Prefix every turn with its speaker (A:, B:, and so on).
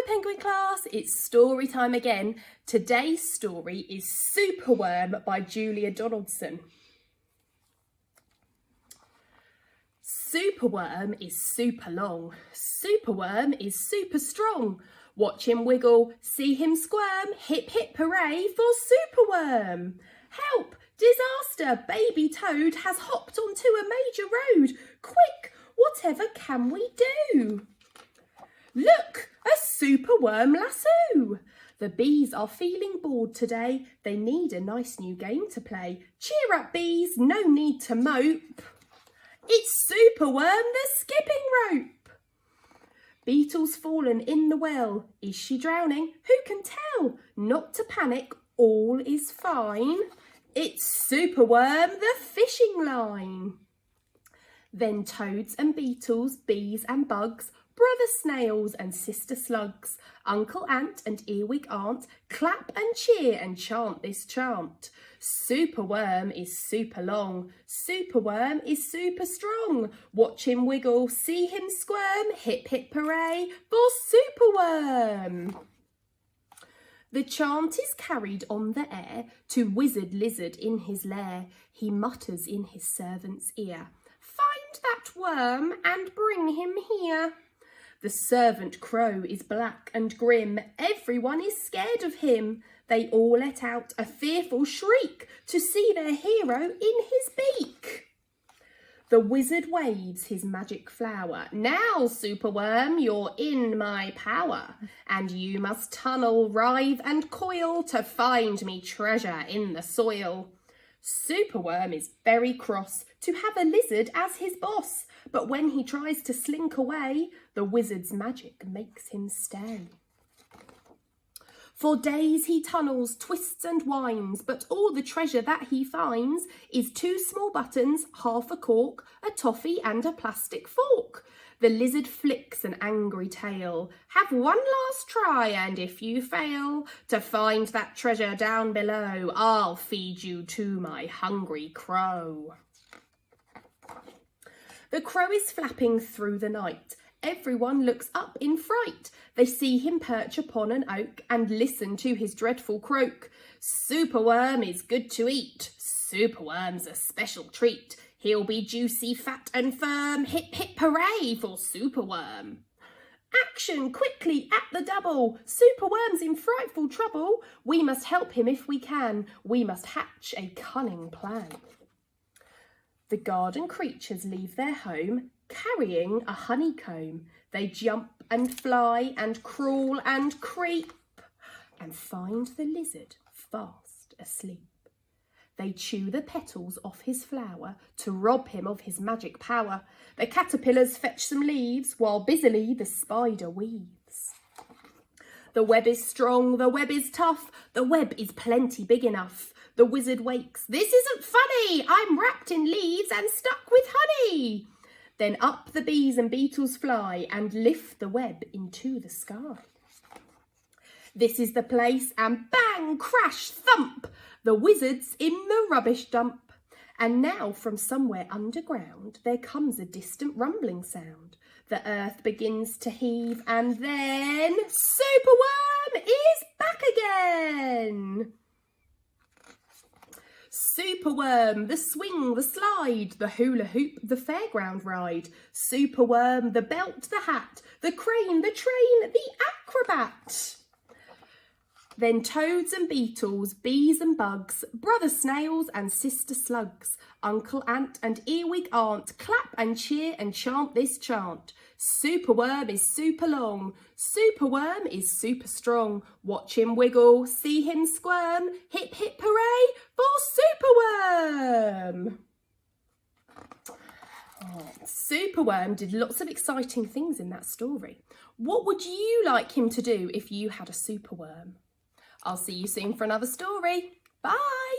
A: Hello Penguin class, it's story time again. Today's story is Superworm by Julia Donaldson. Superworm is super long. Superworm is super strong. Watch him wiggle, see him squirm. Hip hip hooray for Superworm. Help! Disaster! Baby Toad has hopped onto a major road. Quick! Whatever can we do? Look! A superworm lasso! The bees are feeling bored today. They need a nice new game to play. Cheer up, bees, no need to mope. It's Superworm the skipping rope. Beetle's fallen in the well. Is she drowning? Who can tell? Not to panic, all is fine. It's Superworm the fishing line. Then toads and beetles, bees and bugs, brother snails and sister slugs, uncle ant and earwig aunt, clap and cheer and chant this chant. Superworm is super long, Superworm is super strong. Watch him wiggle, see him squirm, hip hip hooray for Superworm. The chant is carried on the air to Wizard Lizard in his lair. He mutters in his servant's ear, "Find that worm and bring him here." The servant crow is black and grim. Everyone is scared of him. They all let out a fearful shriek to see their hero in his beak. The wizard waves his magic flower. "Now, Superworm, you're in my power, and you must tunnel, writhe and coil to find me treasure in the soil." Superworm is very cross to have a lizard as his boss, but when he tries to slink away, the wizard's magic makes him stay. For days he tunnels, twists and winds, but all the treasure that he finds is 2 small buttons, half a cork, a toffee and a plastic fork. The lizard flicks an angry tail. "Have one last try, and if you fail to find that treasure down below, I'll feed you to my hungry crow." The crow is flapping through the night. Everyone looks up in fright. They see him perch upon an oak and listen to his dreadful croak. "Superworm is good to eat. Superworm's a special treat. He'll be juicy, fat and firm. Hip hip hooray for Superworm." Action quickly at the double. Superworm's in frightful trouble. We must help him if we can. We must hatch a cunning plan. The garden creatures leave their home, carrying a honeycomb. They jump and fly and crawl and creep and find the lizard fast asleep. They chew the petals off his flower to rob him of his magic power. The caterpillars fetch some leaves while busily the spider weaves. The web is strong, the web is tough, the web is plenty big enough. The wizard wakes. "This isn't funny! I'm wrapped in leaves and stuck with honey!" Then up the bees and beetles fly and lift the web into the sky. This is the place, and bang, crash, thump! The wizard's in the rubbish dump. And now from somewhere underground there comes a distant rumbling sound. The earth begins to heave, and then Superworm is back again! Superworm, the swing, the slide, the hula hoop, the fairground ride. Superworm, the belt, the hat, the crane, the train, the acrobat. Then toads and beetles, bees and bugs, brother snails and sister slugs, uncle ant and earwig aunt, clap and cheer and chant this chant. Superworm is super long, Superworm is super strong. Watch him wiggle, see him squirm, hip hip hooray for Superworm. Superworm did lots of exciting things in that story. What would you like him to do if you had a superworm? I'll see you soon for another story. Bye!